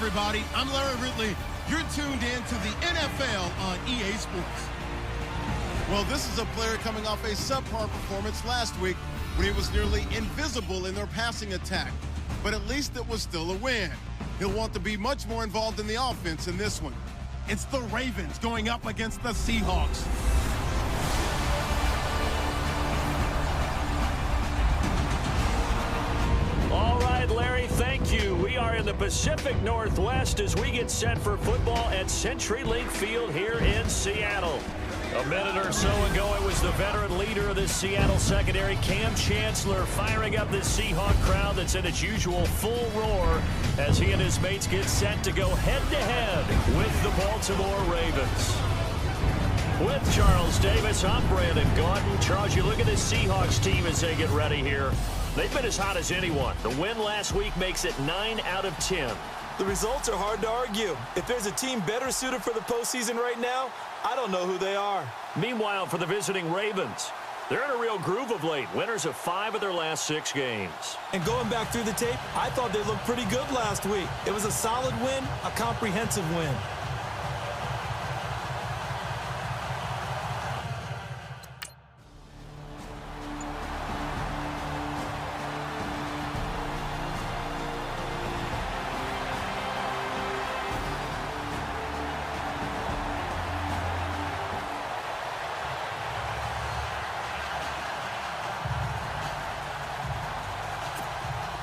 everybody. I'm Larry Ridley. You're tuned in to the NFL on EA Sports. Well, this is a player coming off a subpar performance last week when he was nearly invisible in their passing attack. But at least it was still a win. He'll want to be much more involved in the offense in this one. It's the Ravens going up against the Seahawks. All right, Larry, thank you. We are in the Pacific Northwest as we get set for football at CenturyLink Field here in Seattle. A minute or so ago, it was the veteran leader of this Seattle secondary, Cam Chancellor, firing up this Seahawk crowd that's in its usual full roar as he and his mates get set to go head-to-head with the Baltimore Ravens. With Charles Davis, I'm Brandon Gaudin. Charles, you look at this Seahawks team as they get ready here. They've been as hot as anyone. The win last week makes it 9 out of 10. The results are hard to argue. If there's a team better suited for the postseason right now, I don't know who they are. Meanwhile, for the visiting Ravens, they're in a real groove of late. Winners of 5 of their last 6 games. And going back through the tape, I thought they looked pretty good last week. It was a solid win, a comprehensive win.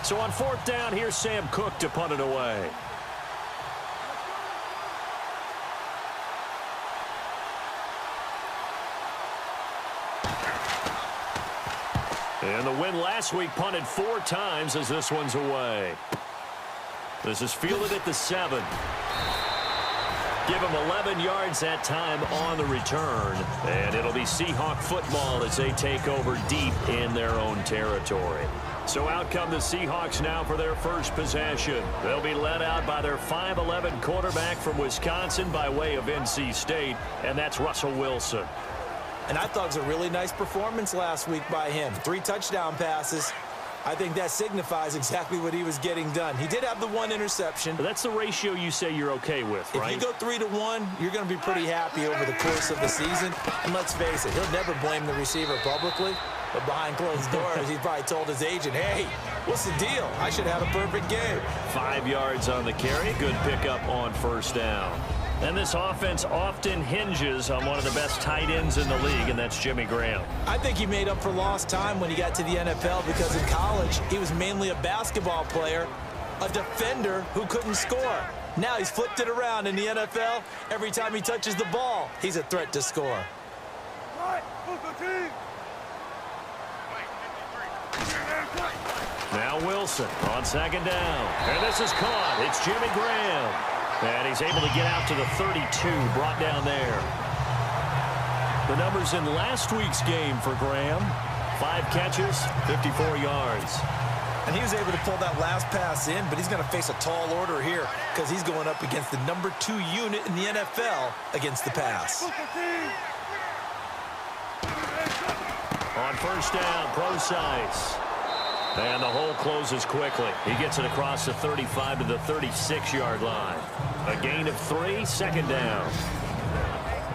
So on 4th down, here's Sam Cook to punt it away. And the win last week punted 4 times as this one's away. This is fielded at the 7. Give him 11 yards that time on the return. And it'll be Seahawk football as they take over deep in their own territory. So out come the Seahawks now for their first possession. They'll be led out by their 5'11 quarterback from Wisconsin by way of NC State, and that's Russell Wilson. And I thought it was a really nice performance last week by him. 3 touchdown passes. I think that signifies exactly what he was getting done. He did have the 1 interception. But that's the ratio you say you're okay with, right? If you go 3-to-1, you're going to be pretty happy over the course of the season. And let's face it, he'll never blame the receiver publicly. But behind closed doors, he probably told his agent, hey, what's the deal? I should have had a perfect game. 5 yards on the carry. Good pickup on 1st down. And this offense often hinges on one of the best tight ends in the league, and that's Jimmy Graham. I think he made up for lost time when he got to the NFL because in college, he was mainly a basketball player, a defender who couldn't score. Now he's flipped it around in the NFL. Every time he touches the ball, he's a threat to score. Now Wilson on 2nd down. And this is caught. It's Jimmy Graham. And he's able to get out to the 32, brought down there. The numbers in last week's game for Graham. 5 catches, 54 yards. And he was able to pull that last pass in, but he's going to face a tall order here because he's going up against the number 2 unit in the NFL against the pass. On 1st down, Procise. And the hole closes quickly. He gets it across the 35 to the 36-yard line. A gain of 3, 2nd down.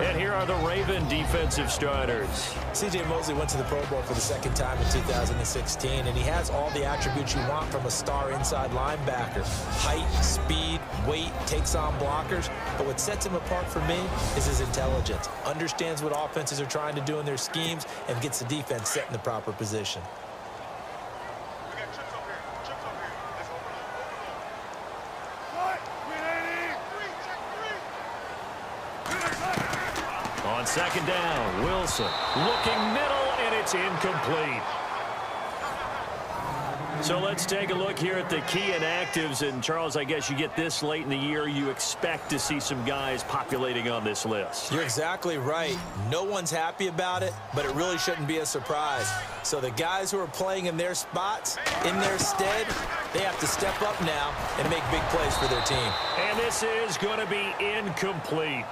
And here are the Raven defensive starters. C.J. Mosley went to the Pro Bowl for the 2nd time in 2016, and he has all the attributes you want from a star inside linebacker. Height, speed, weight, takes on blockers. But what sets him apart for me is his intelligence. Understands what offenses are trying to do in their schemes and gets the defense set in the proper position. On 2nd down, Wilson looking middle, and it's incomplete. So let's take a look here at the key inactives. And, Charles, I guess you get this late in the year, you expect to see some guys populating on this list. You're exactly right. No one's happy about it, but it really shouldn't be a surprise. So the guys who are playing in their spots, in their stead, they have to step up now and make big plays for their team. And this is going to be incomplete.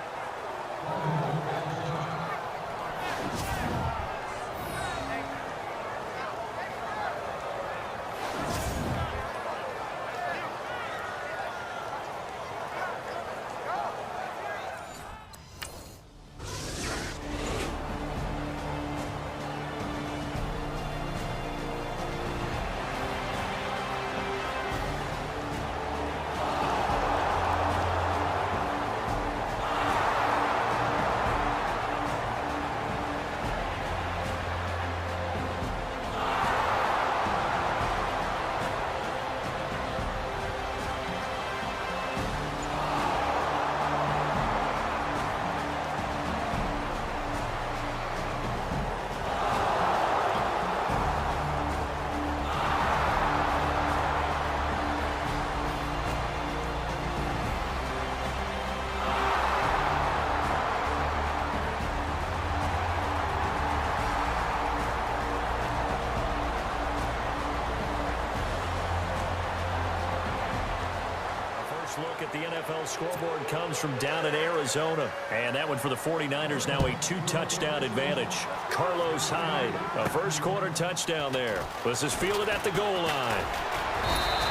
First look at the NFL scoreboard comes from down in Arizona. And that one for the 49ers, now a 2-touchdown advantage. Carlos Hyde, a first-quarter touchdown there. This is fielded at the goal line.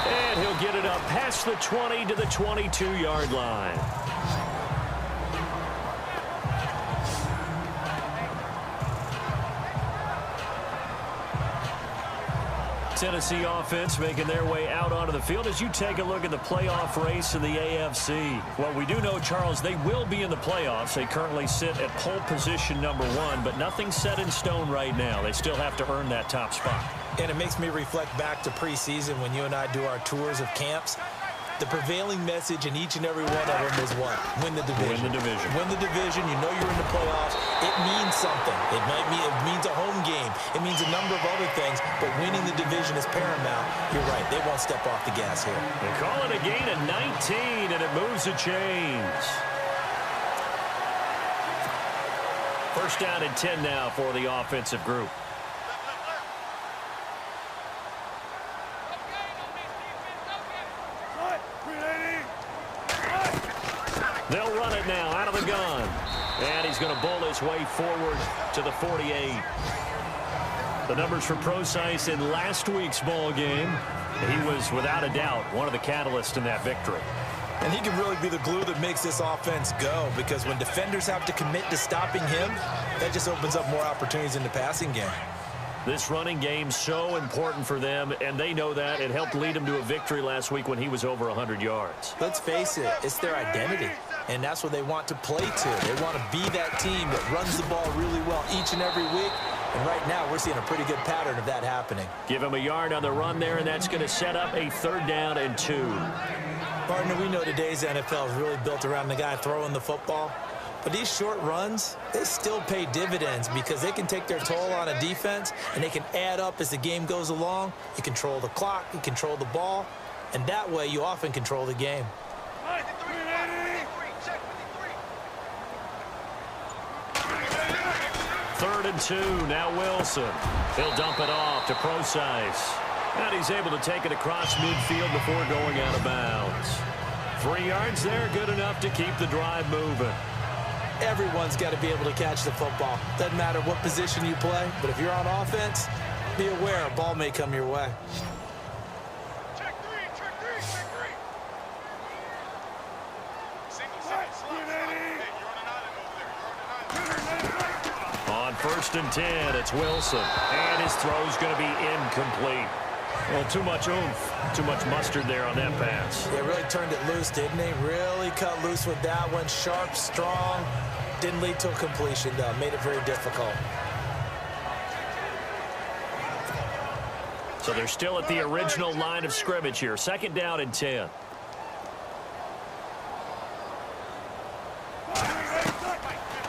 And he'll get it up past the 20 to the 22-yard line. Tennessee offense making their way out onto the field as you take a look at the playoff race in the AFC. Well, we do know, Charles, they will be in the playoffs. They currently sit at pole position number 1, but nothing's set in stone right now. They still have to earn that top spot. And it makes me reflect back to preseason when you and I do our tours of camps. The prevailing message in each and every one of them is what? Win the division. Win the division. Win the division. You know you're in the playoffs. It means something. It means a home game. It means a number of other things, but winning the division is paramount. You're right. They won't step off the gas here. They call it a gain of 19, and it moves the chains. First down and 10 now for the offensive group. They'll run it now out of the gun. And he's going to bowl his way forward to the 48. The numbers for Procise in last week's ball game. He was, without a doubt, one of the catalysts in that victory. And he can really be the glue that makes this offense go, because when defenders have to commit to stopping him, that just opens up more opportunities in the passing game. This running game so important for them, and they know that. It helped lead them to a victory last week when he was over 100 yards. Let's face it, it's their identity, and that's what they want to play to. They want to be that team that runs the ball really well each and every week, and right now we're seeing a pretty good pattern of that happening. Give him a yard on the run there, and that's going to set up a 3rd down and 2. Partner, we know today's NFL is really built around the guy throwing the football. But these short runs, they still pay dividends because they can take their toll on a defense and they can add up as the game goes along. You control the clock, you control the ball, and that way you often control the game. 3rd and 2, now Wilson. He'll dump it off to Procise. And he's able to take it across midfield before going out of bounds. 3 yards there, good enough to keep the drive moving. Everyone's got to be able to catch the football. Doesn't matter what position you play, but if you're on offense, be aware a ball may come your way. Check three. On 1st and 10, it's Wilson. And his throw's going to be incomplete. Well, too much oomph, too much mustard there on that pass. They really turned it loose, didn't they? Really cut loose with that one. Sharp, strong. Didn't lead to a completion, though. Made it very difficult. So they're still at the original line of scrimmage here. 2nd down and 10.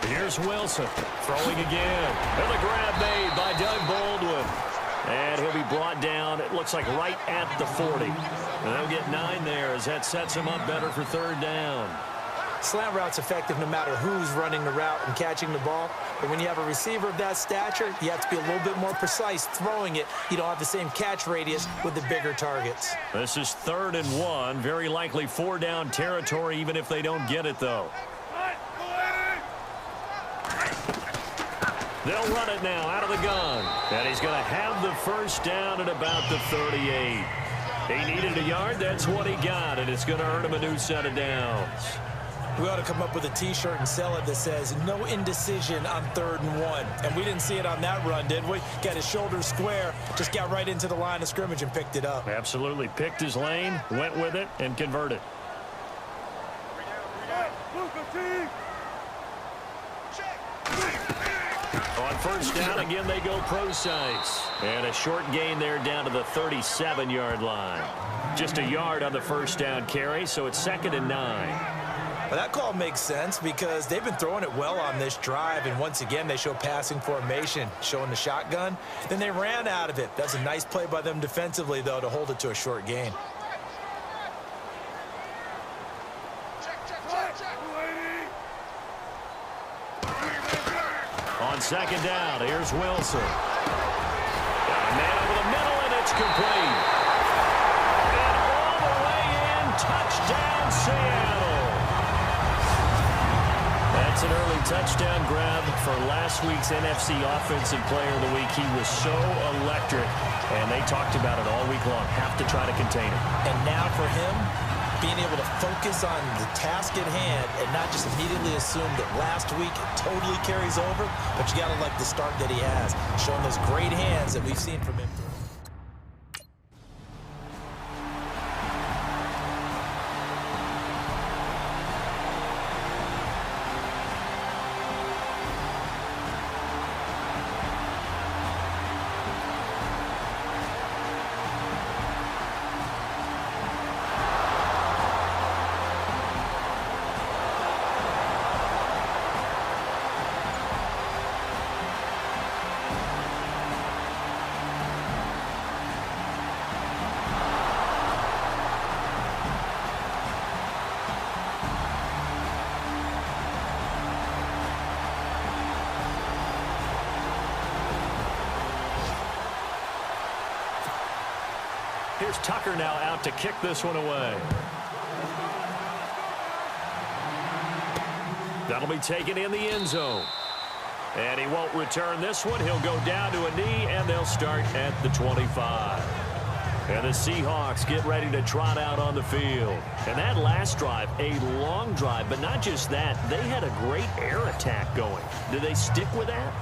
Here's Wilson throwing again. And the grab made by Doug Baldwin. And he'll be brought down, it looks like right at the 40. And they'll get 9 there as that sets him up better for 3rd down. Slant route's effective no matter who's running the route and catching the ball. But when you have a receiver of that stature, you have to be a little bit more precise throwing it. You don't have the same catch radius with the bigger targets. This is 3rd and 1. Very likely 4-down territory, even if they don't get it, though. They'll run it now out of the gun. And he's going to have the 1st down at about the 38. He needed a yard. That's what he got, and it's going to earn him a new set of downs. We ought to come up with a T-shirt and sell it that says, no indecision on 3rd and 1. And we didn't see it on that run, did we? Got his shoulders square, just got right into the line of scrimmage and picked it up. Absolutely. Picked his lane, went with it, and converted. On 1st down, again, they go Procise. And a short gain there down to the 37-yard line. Just a yard on the 1st down carry, so it's 2nd and 9. Well, that call makes sense because they've been throwing it well on this drive, and once again, they show passing formation, showing the shotgun. Then they ran out of it. That's a nice play by them defensively, though, to hold it to a short gain. On 2nd down, here's Wilson. Got a man over the middle, and it's complete. And all the way in, touchdown Seattle. That's an early touchdown grab for last week's NFC Offensive Player of the Week. He was so electric, and they talked about it all week long. Have to try to contain him. And now for him, being able to focus on the task at hand and not just immediately assume that last week it totally carries over, but you got to like the start that he has, showing those great hands that we've seen from him. Here's Tucker now out to kick this one away. That'll be taken in the end zone. And he won't return this one. He'll go down to a knee, and they'll start at the 25. And the Seahawks get ready to trot out on the field. And that last drive, a long drive, but not just that. They had a great air attack going. Do they stick with that?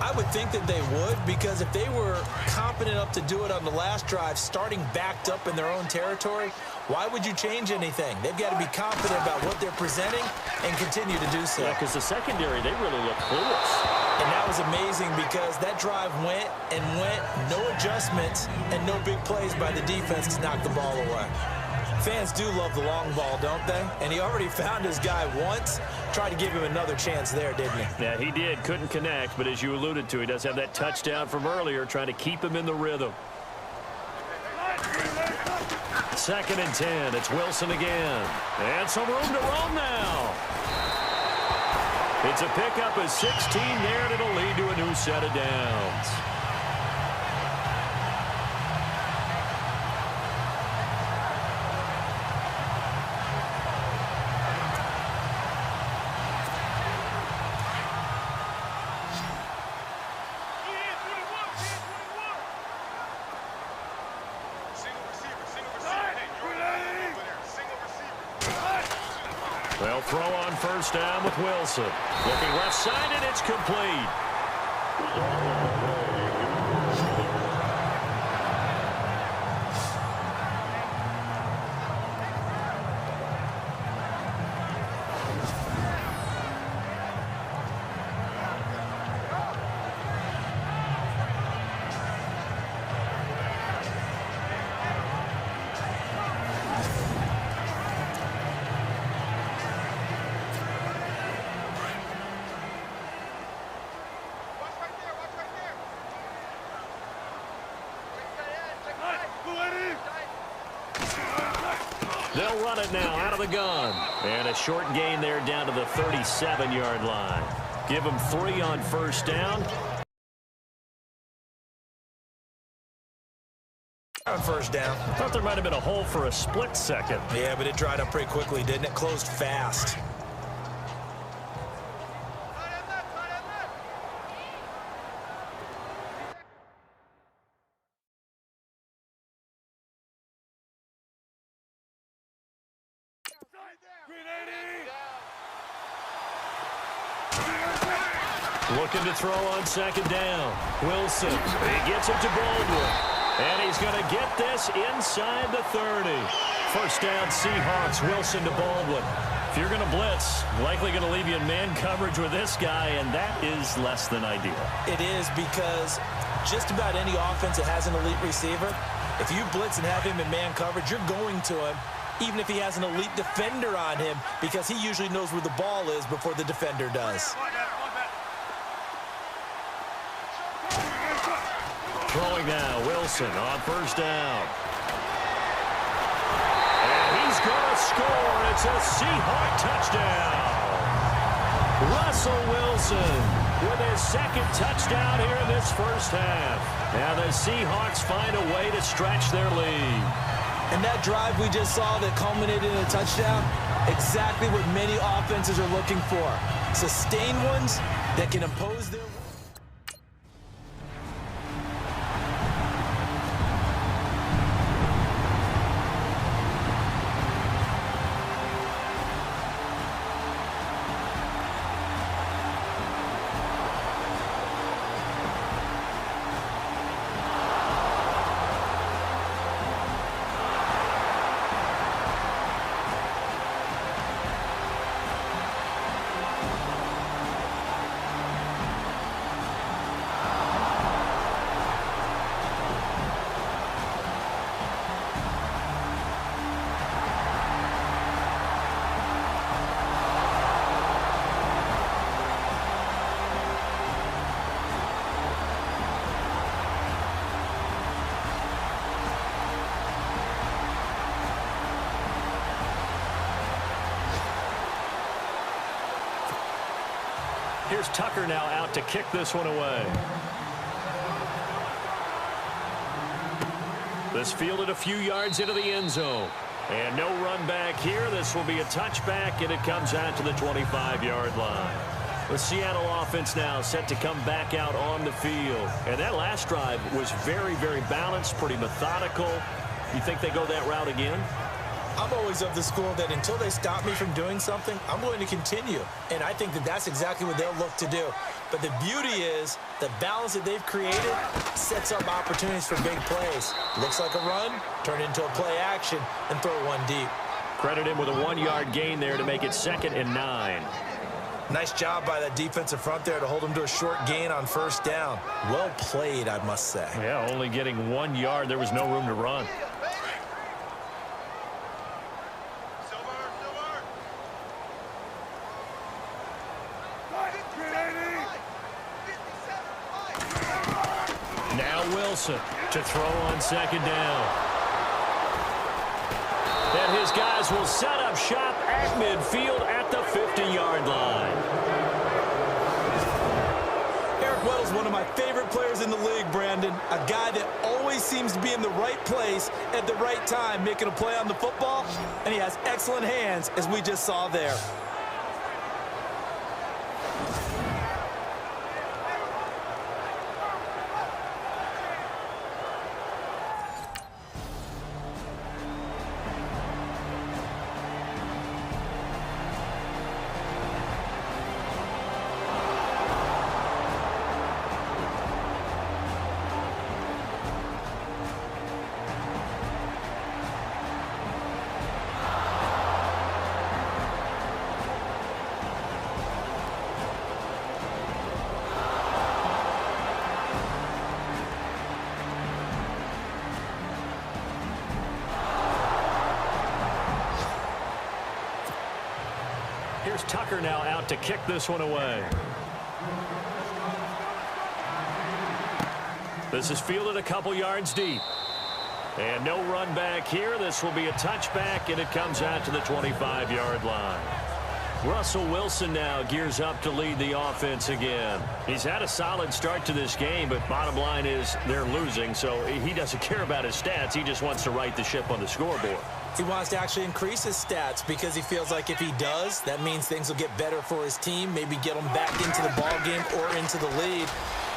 I would think that they would, because if they were confident enough to do it on the last drive, starting backed up in their own territory, why would you change anything? They've got to be confident about what they're presenting and continue to do so. Yeah, because the secondary, they really look clueless. And that was amazing because that drive went and went, no adjustments and no big plays by the defense to knock the ball away. Fans do love the long ball, don't they? And he already found his guy once. Tried to give him another chance there, didn't he? Yeah, he did. Couldn't connect, but as you alluded to, he does have that touchdown from earlier, trying to keep him in the rhythm. 2nd and 10. It's Wilson again. And some room to roam now. It's a pickup of 16 there, and it'll lead to a new set of downs. They'll throw on first down with Wilson. Looking left-sided, it's complete. They'll run it now out of the gun. And a short gain there down to the 37-yard line. Give them 3 on first down. On first down. Thought there might have been a hole for a split second. Yeah, but it dried up pretty quickly, didn't it? Closed fast. Looking to throw on second down. Wilson, he gets it to Baldwin. And he's going to get this inside the 30. First down, Seahawks. Wilson to Baldwin. If you're going to blitz, likely going to leave you in man coverage with this guy, and that is less than ideal. It is, because just about any offense that has an elite receiver, if you blitz and have him in man coverage, you're going to him, even if he has an elite defender on him, because he usually knows where the ball is before the defender does. Throwing now, Wilson on first down. And he's going to score. It's a Seahawk touchdown. Russell Wilson with his second touchdown here in this first half. Now the Seahawks find a way to stretch their lead. And that drive we just saw that culminated in a touchdown, exactly what many offenses are looking for. Sustained ones that can impose their... Here's Tucker now out to kick this one away. This fielded a few yards into the end zone. And no run back here. This will be a touchback, and it comes out to the 25-yard line. The Seattle offense now set to come back out on the field. And that last drive was very, very balanced, pretty methodical. You think they go that route again? I'm always of the school that until they stop me from doing something, I'm going to continue. And I think that that's exactly what they'll look to do. But the beauty is the balance that they've created sets up opportunities for big plays. Looks like a run, turn it into a play action, and throw one deep. Credit him with a 1-yard gain there to make it 2nd and 9. Nice job by that defensive front there to hold him to a short gain on first down. Well played, I must say. Yeah, only getting 1 yard. There was no room to run. Wilson to throw on 2nd down. And his guys will set up shop at midfield at the 50-yard line. Eric Weddle's one of my favorite players in the league, Brandon. A guy that always seems to be in the right place at the right time, making a play on the football, and he has excellent hands, as we just saw there. Here's Tucker now out to kick this one away. This is fielded a couple yards deep. And no run back here. This will be a touchback, and it comes out to the 25-yard line. Russell Wilson now gears up to lead the offense again. He's had a solid start to this game, but bottom line is they're losing, so he doesn't care about his stats. He just wants to right the ship on the scoreboard. He wants to actually increase his stats because he feels like if he does, that means things will get better for his team, maybe get them back into the ball game or into the lead.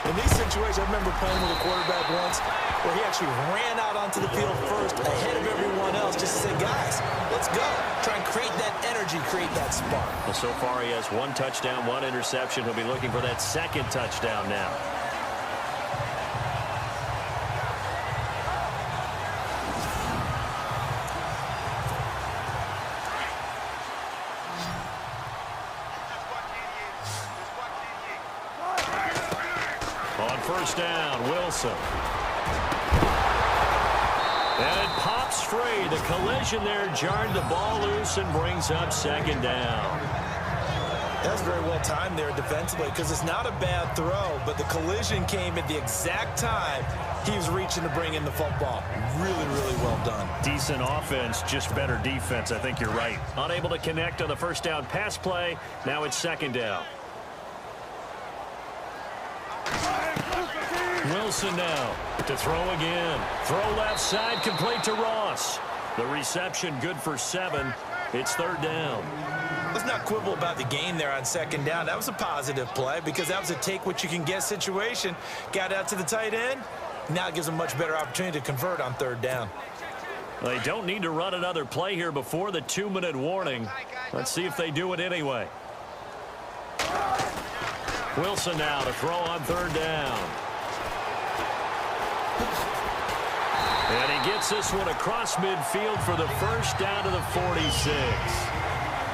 In these situations, I remember playing with a quarterback once where he actually ran out onto the field first ahead of everyone else just to say, guys, let's go. Try and create that energy, create that spark. Well, so far he has 1 touchdown, 1 interception. He'll be looking for that 2nd touchdown now. On first down, Wilson. And it pops free. The collision there jarred the ball loose and brings up 2nd down. That was very well timed there defensively because it's not a bad throw, but the collision came at the exact time he was reaching to bring in the football. Really, really well done. Decent offense, just better defense. I think you're right. Unable to connect on the first down pass play. Now it's 2nd down. Wilson now to throw again. Throw left side, complete to Ross. The reception good for 7. It's 3rd down. Let's not quibble about the gain there on 2nd down. That was a positive play because that was a take-what-you-can-get situation. Got out to the tight end. Now it gives them much better opportunity to convert on 3rd down. They don't need to run another play here before the 2-minute warning. Let's see if they do it anyway. Wilson now to throw on 3rd down. And he gets this one across midfield for the first down to the 46.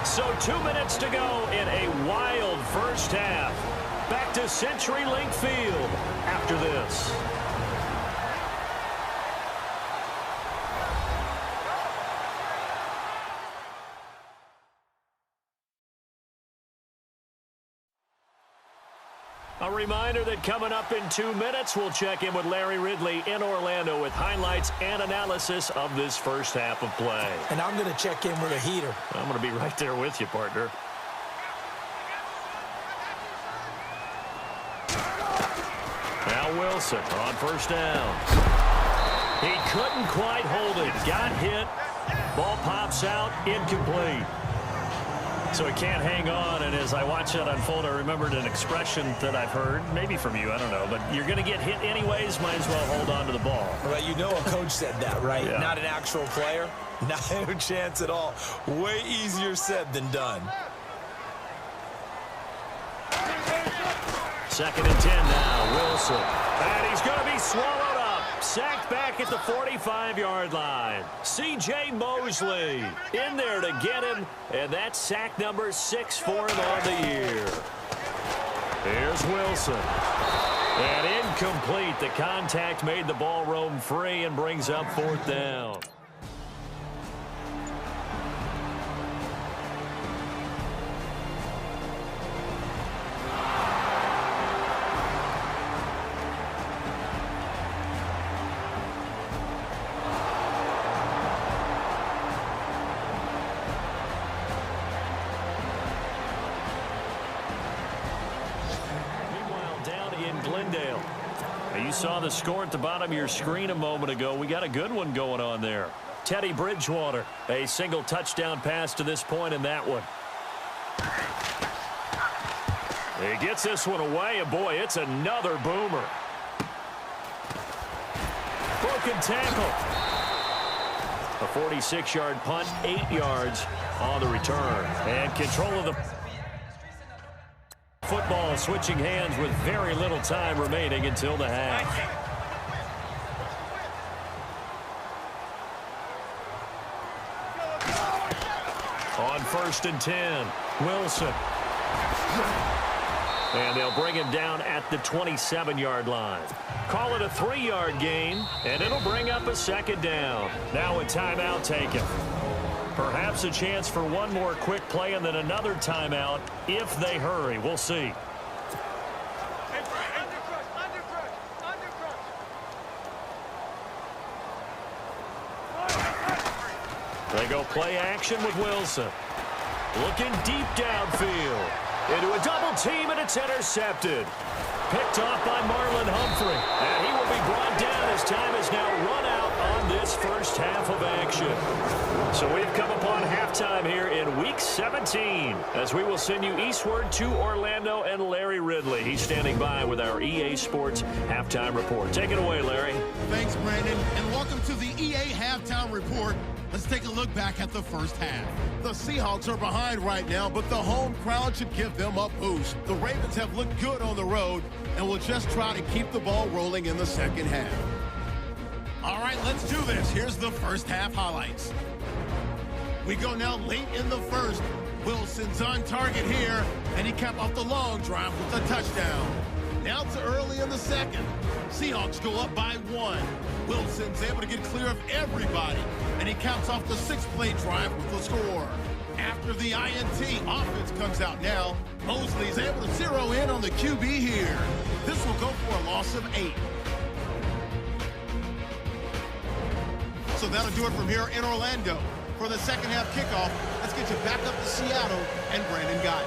So 2 minutes to go in a wild first half. Back to CenturyLink Field after this. A reminder that coming up in 2 minutes, we'll check in with Larry Ridley in Orlando with highlights and analysis of this first half of play. And I'm going to check in with a heater. I'm going to be right there with you, partner. Now Wilson on 1st down. He couldn't quite hold it. Got hit. Ball pops out. Incomplete. So he can't hang on, and as I watch that unfold, I remembered an expression that I've heard, maybe from you, I don't know, but you're going to get hit anyways, might as well hold on to the ball. Right, you know a coach said that, right? Yeah. Not an actual player. No chance at all. Way easier said than done. 2nd and 10 now, Wilson. And he's going to be swallowed up. Sacked back at the 45-yard line. C.J. Mosley in there to get him, and that's sack number 6 for him on the year. Here's Wilson. And incomplete. The contact made the ball roam free and brings up 4th down. You saw the score at the bottom of your screen a moment ago. We got a good one going on there. Teddy Bridgewater, a single touchdown pass to this point in that one. He gets this one away, and boy, it's another boomer. Broken tackle. A 46-yard punt, 8 yards on the return. And control of the football switching hands with very little time remaining until the half. On 1st and 10, Wilson. And they'll bring him down at the 27-yard line. Call it a 3-yard gain, and it'll bring up a 2nd down. Now a timeout taken. Perhaps a chance for one more quick play and then another timeout if they hurry. We'll see. They go play action with Wilson. Looking deep downfield. Into a double team, and it's intercepted. Picked off by Marlon Humphrey. And he will be brought down as time is now run out on this first half of action. So we've come upon halftime here in Week 17 as we will send you eastward to Orlando and Larry Ridley. He's standing by with our EA Sports Halftime Report. Take it away, Larry. Thanks, Brandon, and welcome to the EA Halftime Report. Let's take a look back at the first half. The Seahawks are behind right now, but the home crowd should give them a boost. The Ravens have looked good on the road and will just try to keep the ball rolling in the second half. All right, let's do this. Here's the first half highlights. We go now late in the first. Wilson's on target here, and he capped off the long drive with a touchdown. Now to early in the second. Seahawks go up by 1. Wilson's able to get clear of everybody, and he caps off the 6-play drive with the score. After the INT, offense comes out now. Mosley's able to zero in on the QB here. This will go for a loss of 8. So that'll do it from here in Orlando. For the second half kickoff, let's get you back up to Seattle and Brandon Gott.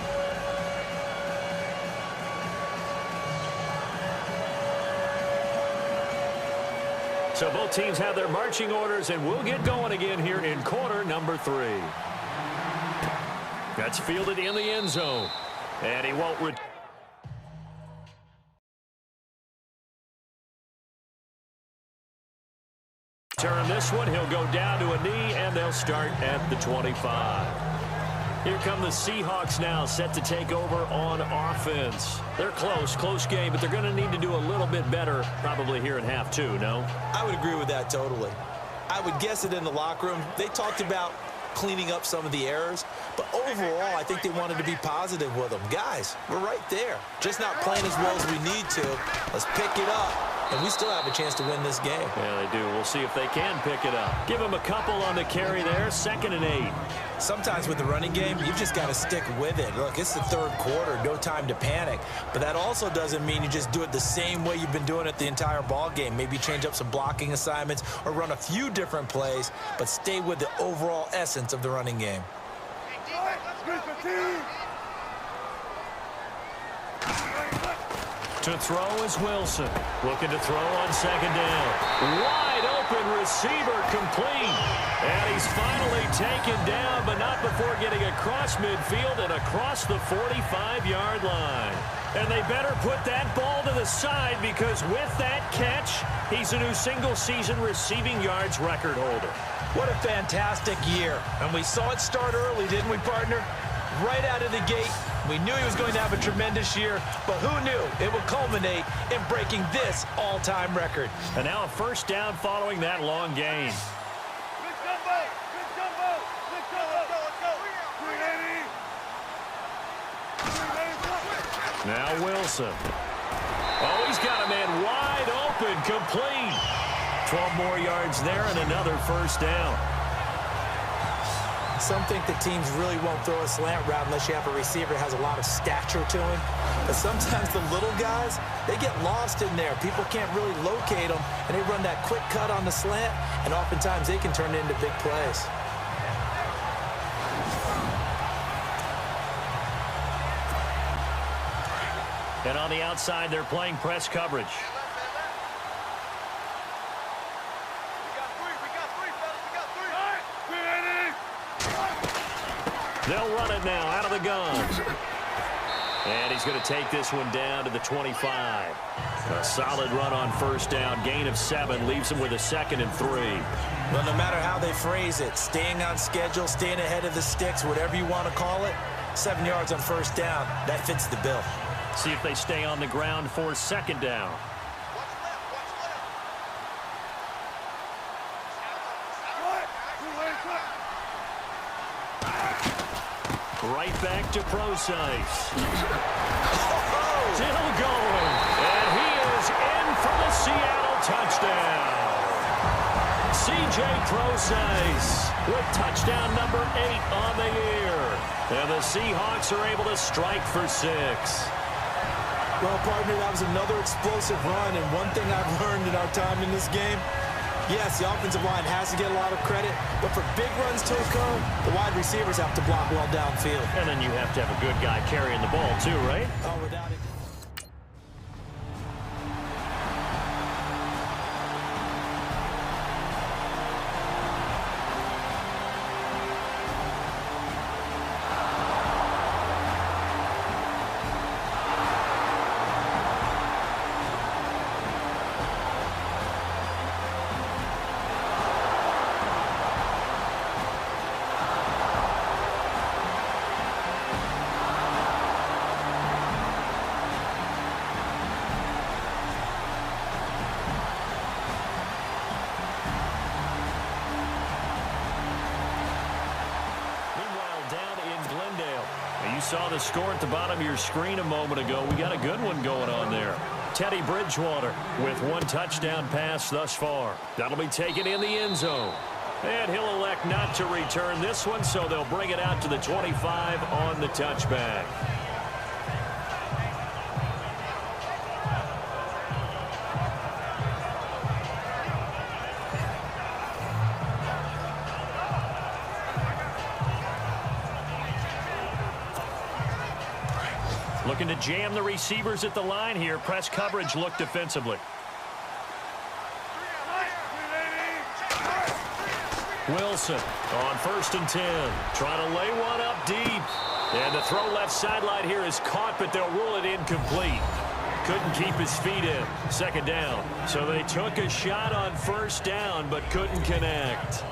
So both teams have their marching orders, and we'll get going again here in quarter number 3. That's fielded in the end zone. And he won't return. This one, he'll go down to a knee, and they'll start at the 25. Here come the Seahawks now, set to take over on offense. They're close game, but they're going to need to do a little bit better probably here in half 2, no? I would agree with that totally. I would guess it in the locker room. They talked about cleaning up some of the errors, but overall, I think they wanted to be positive with them. Guys, we're right there. Just not playing as well as we need to. Let's pick it up, and we still have a chance to win this game. Yeah, they do. We'll see if they can pick it up. Give them a couple on the carry there, 2nd and 8. Sometimes with the running game, you've just got to stick with it. Look, it's the 3rd quarter, no time to panic. But that also doesn't mean you just do it the same way you've been doing it the entire ball game. Maybe change up some blocking assignments or run a few different plays, but stay with the overall essence of the running game. To throw is Wilson. Looking to throw on 2nd down. Wide open receiver complete. And he's finally taken down, but not before getting across midfield and across the 45-yard line. And they better put that ball to the side, because with that catch, he's a new single-season receiving yards record holder. What a fantastic year. And we saw it start early, didn't we, partner? Right out of the gate, we knew he was going to have a tremendous year, but who knew it would culminate in breaking this all-time record. And now a 1st down following that long gain. Now Wilson. Oh, he's got a man wide open, complete. 12 more yards there and another 1st down. Some think that teams really won't throw a slant route unless you have a receiver who has a lot of stature to him. But sometimes the little guys, they get lost in there. People can't really locate them, and they run that quick cut on the slant, and oftentimes they can turn it into big plays. And on the outside, they're playing press coverage. They'll run it now out of the gun. And he's going to take this one down to the 25. A solid run on 1st down. Gain of 7 leaves him with a 2nd and 3. Well, no matter how they phrase it, staying on schedule, staying ahead of the sticks, whatever you want to call it, 7 yards on 1st down, that fits the bill. See if they stay on the ground for 2nd down. Right back to Procise. Still going. And he is in for the Seattle touchdown. C.J. Procise with touchdown number 8 on the year. And the Seahawks are able to strike for 6. Well, partner, that was another explosive run, and one thing I've learned in our time in this game, yes, the offensive line has to get a lot of credit, but for big runs to occur, the wide receivers have to block well downfield. And then you have to have a good guy carrying the ball too, right? Oh, without it. You saw the score at the bottom of your screen a moment ago. We got a good one going on there. Teddy Bridgewater with 1 touchdown pass thus far. That'll be taken in the end zone. And he'll elect not to return this one, so they'll bring it out to the 25 on the touchback. Looking to jam the receivers at the line here. Press coverage look defensively. Wilson on 1st and 10. Trying to lay one up deep. And the throw left sideline here is caught, but they'll rule it incomplete. Couldn't keep his feet in. 2nd down. So they took a shot on 1st down, but couldn't connect.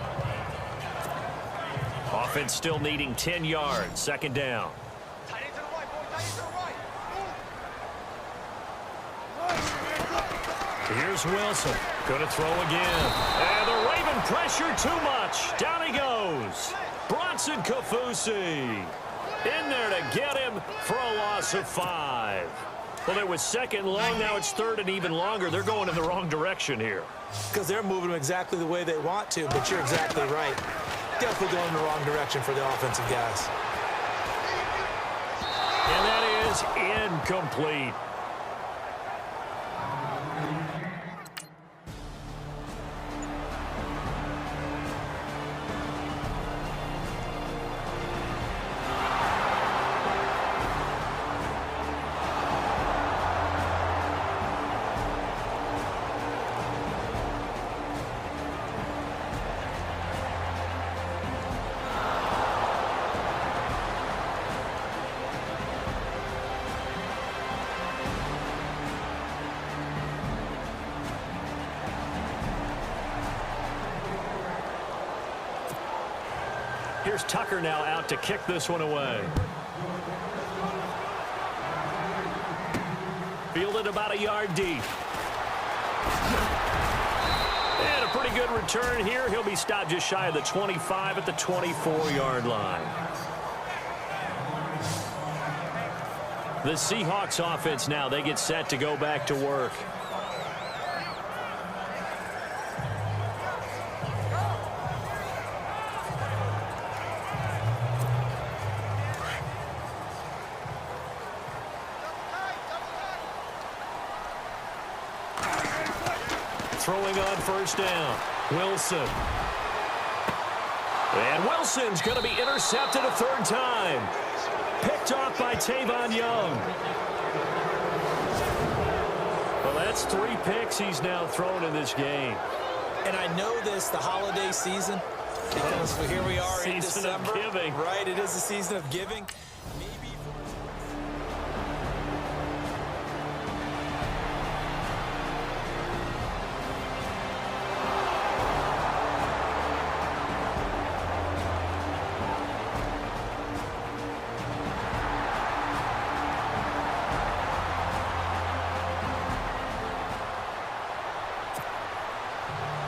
Offense still needing 10 yards. 2nd down. Here's Wilson. Going to throw again. And the Raven pressure too much. Down he goes. Bronson Kaufusi in there to get him for a loss of 5. Well, it was 2nd long. Now it's 3rd and even longer. They're going in the wrong direction here. Because they're moving them exactly the way they want to, but you're exactly right. Definitely going in the wrong direction for the offensive guys. And that is incomplete. Here's Tucker now out to kick this one away. Fielded about a yard deep. And a pretty good return here. He'll be stopped just shy of the 25 at the 24-yard line. The Seahawks offense now, they get set to go back to work. Throwing on 1st down. Wilson. And Wilson's going to be intercepted a 3rd time. Picked off by Tavon Young. Well, that's 3 picks he's now thrown in this game. And I know this, the holiday season, because here we are in December. Season of giving. Right, it is the season of giving.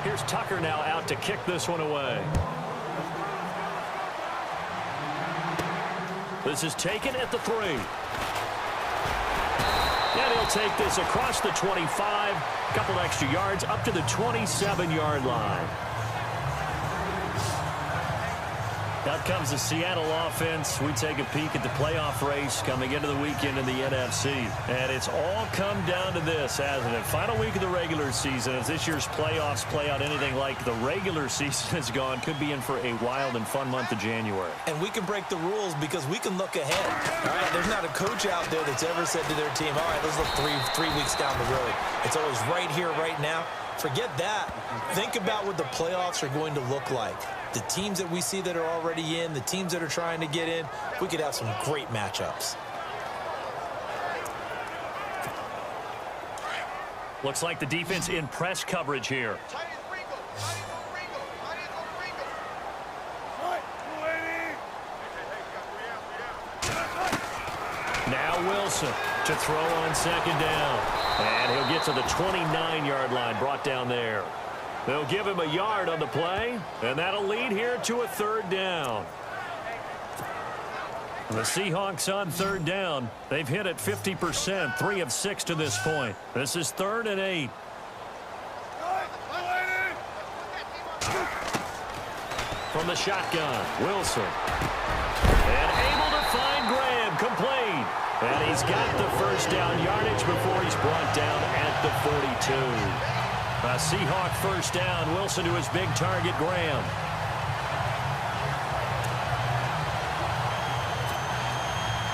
Here's Tucker now out to kick this one away. This is taken at the 3. And he'll take this across the 25. A couple extra yards up to the 27-yard line. Out comes the Seattle offense. We take a peek at the playoff race coming into the weekend in the NFC. And it's all come down to this, hasn't it? Final week of the regular season. As this year's playoffs play out anything like the regular season has gone, could be in for a wild and fun month of January. And we can break the rules because we can look ahead. All right, there's not a coach out there that's ever said to their team, all right, let's look three weeks down the road. It's always right here, right now. Forget that. Think about what the playoffs are going to look like. The teams that we see that are already in, the teams that are trying to get in, we could have some great matchups. Looks like the defense in press coverage here. Now Wilson to throw on 2nd down. And he'll get to the 29-yard line, brought down there. They'll give him a yard on the play, and that'll lead here to a 3rd down. The Seahawks on 3rd down. They've hit it 50%, 3 of 6 to this point. This is 3rd and 8. From the shotgun, Wilson. And able to find Graham, complete. And he's got the 1st down yardage before he's brought down at the 42. A Seahawk 1st down. Wilson to his big target, Graham.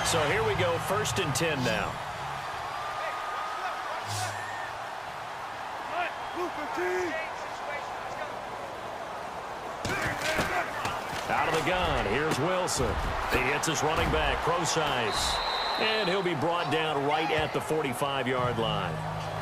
So here we go, 1st and 10 now. the gun. Here's Wilson. He hits his running back, Procise. And he'll be brought down right at the 45-yard line.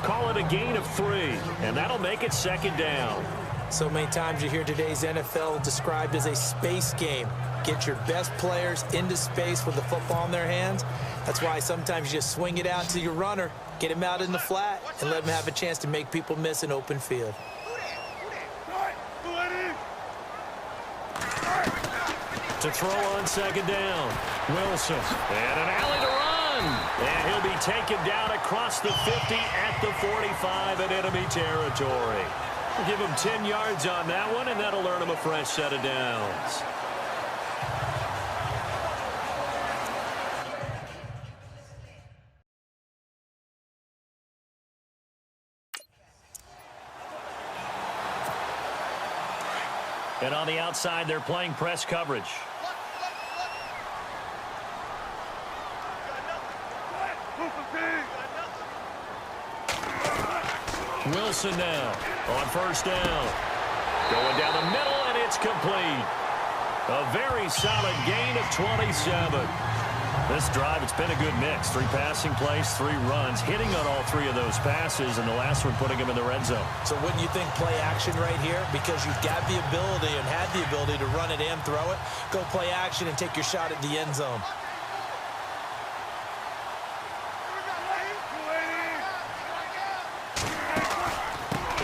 Call it a gain of 3, and that'll make it 2nd down. So many times you hear today's NFL described as a space game. Get your best players into space with the football in their hands. That's why sometimes you just swing it out to your runner, get him out in the flat, and let him have a chance to make people miss an open field. To throw on 2nd down, Wilson. And an alley to run. And he'll be taken down across the 50 at the 45 in enemy territory. We'll give him 10 yards on that one, and that'll earn him a fresh set of downs. And on the outside, they're playing press coverage. Wilson now on 1st down. Going down the middle, and it's complete. A very solid gain of 27. This drive, it's been a good mix. 3 passing plays, 3 runs, hitting on all 3 of those passes, and the last one putting him in the red zone. So wouldn't you think play action right here? Because you've got the ability and had the ability to run it and throw it. Go play action and take your shot at the end zone.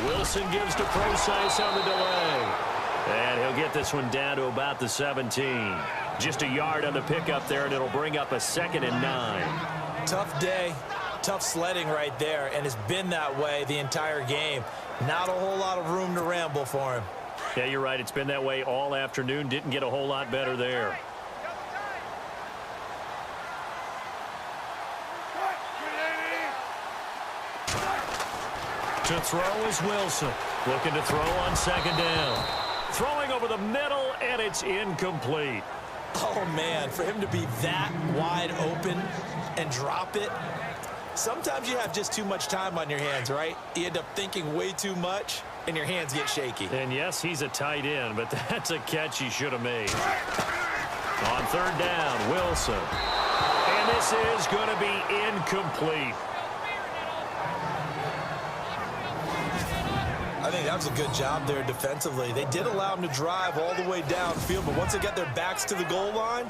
Wilson gives to Procise on the delay. And he'll get this one down to about the 17. Just a yard on the pickup there, and it'll bring up a 2nd and 9. Tough day, tough sledding right there, and it's been that way the entire game. Not a whole lot of room to ramble for him. Yeah, you're right. It's been that way all afternoon. Didn't get a whole lot better there. To throw is Wilson. Looking to throw on 2nd down. Throwing over the middle, and it's incomplete. Oh, man, for him to be that wide open and drop it. Sometimes you have just too much time on your hands, right? You end up thinking way too much, and your hands get shaky. And, yes, he's a tight end, but that's a catch he should have made. On 3rd down, Wilson. And this is going to be incomplete. I think that was a good job there defensively. They did allow him to drive all the way downfield, but once they got their backs to the goal line,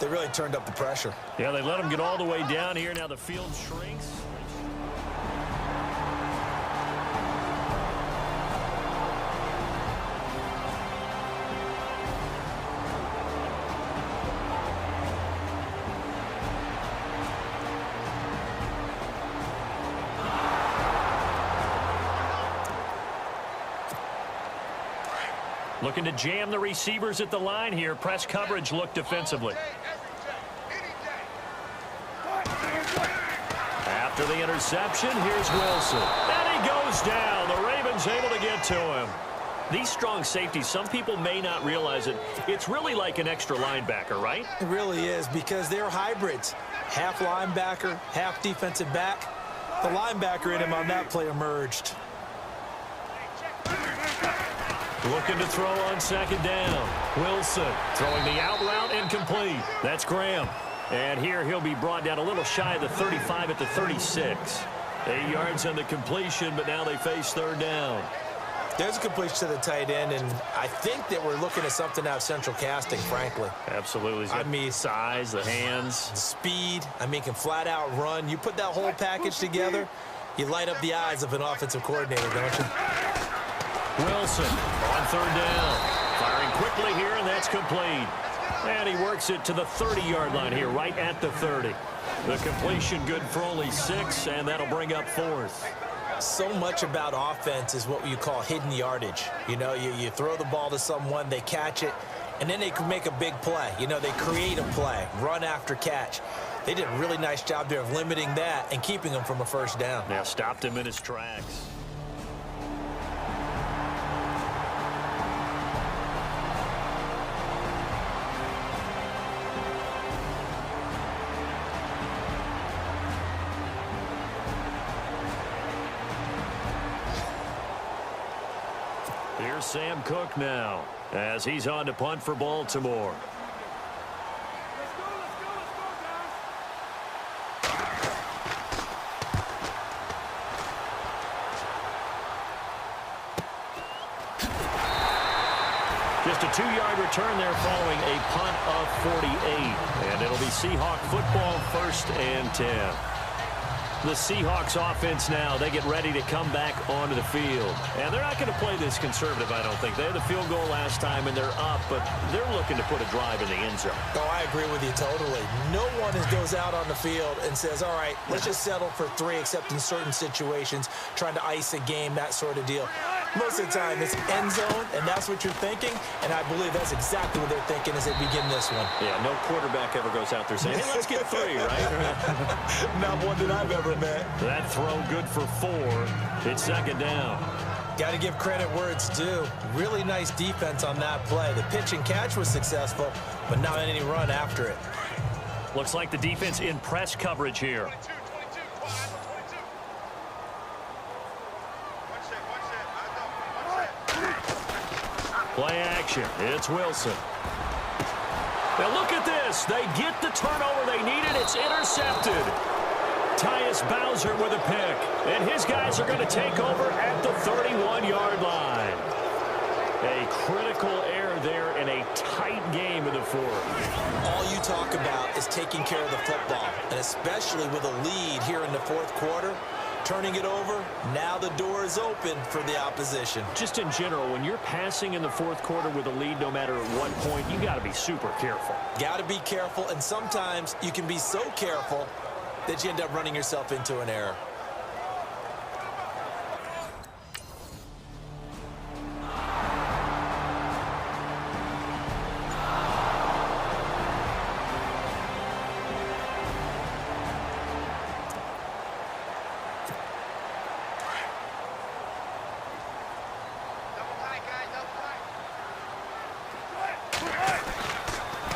they really turned up the pressure. Yeah, they let him get all the way down here. Now the field shrinks. Looking to jam the receivers at the line here. Press coverage look defensively. After the interception, here's Wilson. And he goes down. The Ravens able to get to him. These strong safeties, some people may not realize it. It's really like an extra linebacker, right? It really is, because they're hybrids. Half linebacker, half defensive back. The linebacker in him on that play emerged. Looking to throw on 2nd down. Wilson throwing the out route incomplete. That's Graham. And here he'll be brought down a little shy of the 35 at the 36. 8 yards on the completion, but now they face 3rd down. There's a completion to the tight end, and I think that we're looking at something out of central casting, frankly. Absolutely. I mean, size, the hands. Speed. I mean, can flat out run. You put that whole package together, you light up the eyes of an offensive coordinator, don't you? Wilson on 3rd down. Firing quickly here, and that's complete. And he works it to the 30-yard line here, right at the 30. The completion good for only 6, and that'll bring up 4th. So much about offense is what you call hidden yardage. You know, you throw the ball to someone, they catch it, and then they can make a big play. You know, they create a play, run after catch. They did a really nice job there of limiting that and keeping him from a 1st down. Now stopped him in his tracks. Here's Sam Cook now as he's on to punt for Baltimore. Just a 2-yard return there following a punt of 48. And it'll be Seahawk football, 1st and 10. The Seahawks offense now, they get ready to come back onto the field. And they're not going to play this conservative, I don't think. They had the field goal last time, and they're up, but they're looking to put a drive in the end zone. Oh, I agree with you totally. No one goes out on the field and says, all right, let's just settle for 3, except in certain situations, trying to ice a game, that sort of deal. Most of the time, it's end zone, and that's what you're thinking, and I believe that's exactly what they're thinking as they begin this one. Yeah, no quarterback ever goes out there saying, hey, let's get 3, right? Not one that I've ever met. That throw good for 4. It's 2nd down. Got to give credit where it's due. Really nice defense on that play. The pitch and catch was successful, but not any run after it. Looks like the defense in press coverage here. 22, quad, 22. Play action. It's Wilson. Now look at this. They get the turnover they needed. It's intercepted. Tyus Bowser with a pick. And his guys are going to take over at the 31-yard line. A critical error there in a tight game in the 4th. All you talk about is taking care of the football, and especially with a lead here in the 4th quarter. Turning it over, now the door is open for the opposition. Just in general, when you're passing in the 4th quarter with a lead, no matter at what point, you got to be super careful. Got to be careful, and sometimes you can be so careful that you end up running yourself into an error.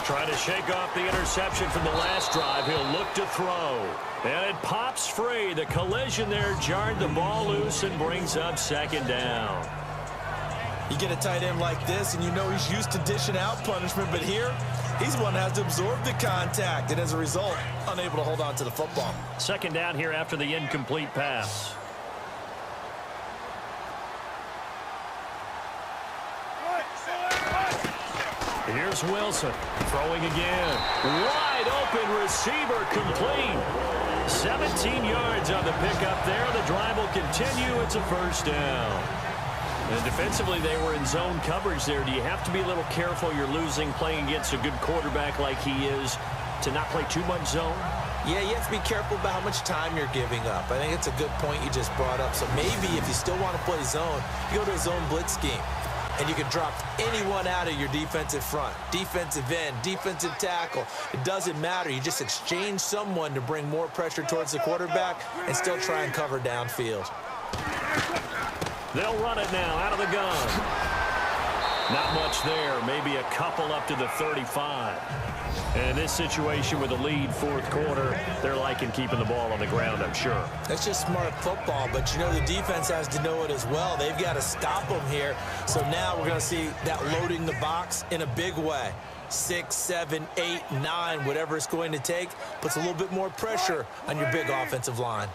Trying to shake off the interception from the last drive. He'll look to throw. And it pops free. The collision there jarred the ball loose and brings up 2nd down. You get a tight end like this, and you know he's used to dishing out punishment, but here, he's the one that has to absorb the contact, and as a result, unable to hold on to the football. 2nd down here after the incomplete pass. Here's Wilson throwing again. Wide open receiver complete. 17 yards on the pickup there. The drive will continue. It's a 1st down. And defensively, they were in zone coverage there. Do you have to be a little careful? You're losing playing against a good quarterback like he is to not play too much zone? Yeah, you have to be careful about how much time you're giving up. I think it's a good point you just brought up. So maybe if you still want to play zone, you go to a zone blitz scheme. And you can drop anyone out of your defensive front, defensive end, defensive tackle. It doesn't matter. You just exchange someone to bring more pressure towards the quarterback and still try and cover downfield. They'll run it now out of the gun. Not much there. Maybe a couple up to the 35. And in this situation with a lead 4th quarter, they're liking keeping the ball on the ground, I'm sure. That's just smart football, but you know the defense has to know it as well. They've got to stop them here. So now we're going to see that loading the box in a big way. 6, 7, 8, 9, whatever it's going to take, puts a little bit more pressure on your big offensive line.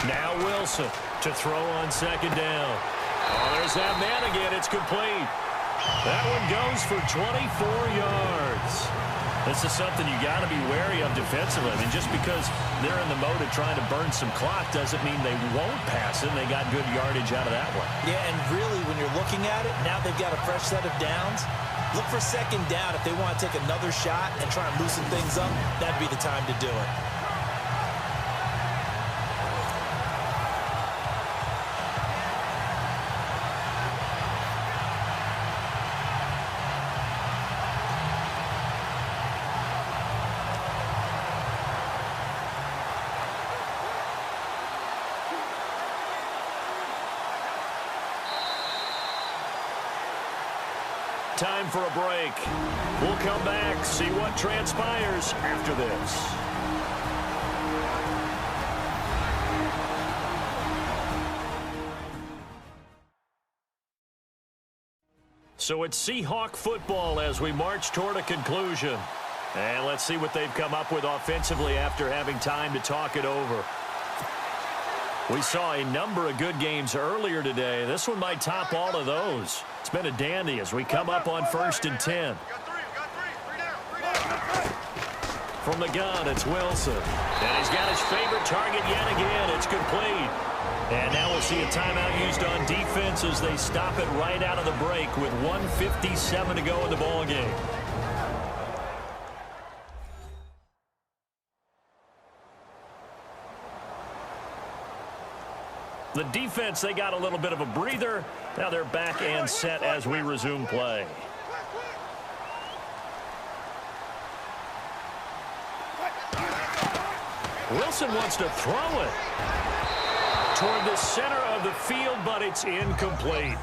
Now Wilson to throw on 2nd down. Oh, there's that man again. It's complete. That one goes for 24 yards. This is something you got to be wary of defensively. I mean, just because they're in the mode of trying to burn some clock doesn't mean they won't pass it. They got good yardage out of that one. Yeah, and really, when you're looking at it, now they've got a fresh set of downs. Look for 2nd down. If they want to take another shot and try and loosen things up, that'd be the time to do it. Time for a break. We'll come back, see what transpires after this. So it's Seahawk football as we march toward a conclusion. And let's see what they've come up with offensively after having time to talk it over. We saw a number of good games earlier today. This one might top all of those. It's been a dandy as we come up on 1st and 10. From the gun, it's Wilson. And he's got his favorite target yet again. It's complete. And now we'll see a timeout used on defense as they stop it right out of the break with 1:57 to go in the ballgame. The defense, they got a little bit of a breather. Now they're back and set as we resume play. Wilson wants to throw it toward the center of the field, but it's incomplete.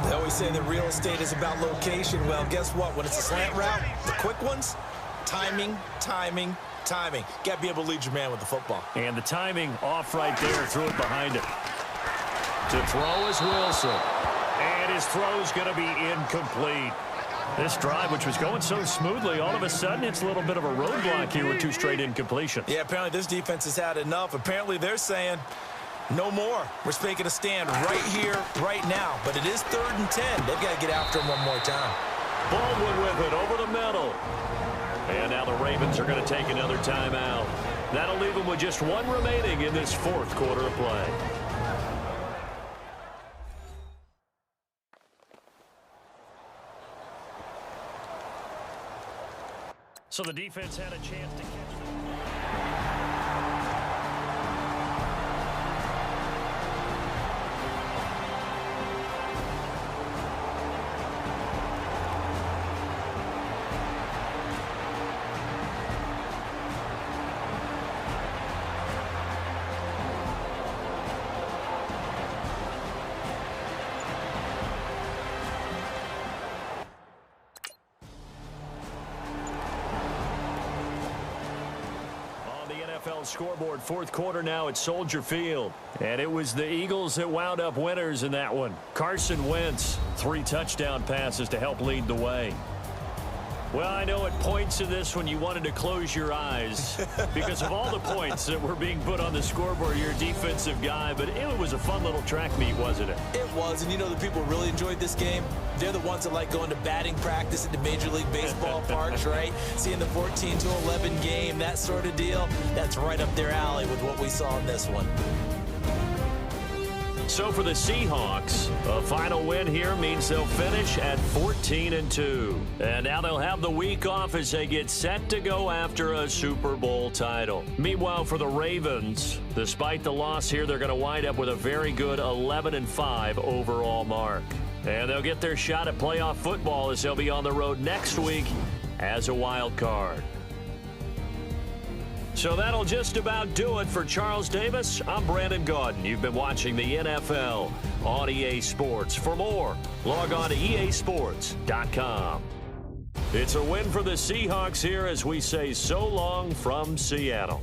They always say that real estate is about location. Well, guess what? When it's a slant route, the quick ones, timing, timing, timing. Got to be able to lead your man with the football. And the timing off right there. Threw it behind him. To throw is Wilson. And his throw's going to be incomplete. This drive, which was going so smoothly, all of a sudden it's a little bit of a roadblock here with 2 straight incompletions. Yeah, apparently this defense has had enough. Apparently they're saying no more. We're making a stand right here, right now. But it is 3rd and 10. They've got to get after him one more time. Baldwin with it over the middle. And now the Ravens are going to take another timeout. That'll leave them with just 1 remaining in this 4th quarter of play. So the defense had a chance to catch them. Scoreboard, 4th quarter now at Soldier Field. And it was the Eagles that wound up winners in that one. Carson Wentz, 3 touchdown passes to help lead the way. Well, I know at points in this one you wanted to close your eyes because of all the points that were being put on the scoreboard. You're a defensive guy, but it was a fun little track meet, wasn't it? It was, and you know the people who really enjoyed this game? They're the ones that like going to batting practice at the Major League Baseball parks, right? Seeing the 14-11 game, that sort of deal, that's right up their alley with what we saw in this one. So for the Seahawks, a final win here means they'll finish at 14-2. And now they'll have the week off as they get set to go after a Super Bowl title. Meanwhile, for the Ravens, despite the loss here, they're going to wind up with a very good 11-5 overall mark. And they'll get their shot at playoff football as they'll be on the road next week as a wild card. So that'll just about do it for Charles Davis. I'm Brandon Gaudin. You've been watching the NFL on EA Sports. For more, log on to easports.com. It's a win for the Seahawks here as we say so long from Seattle.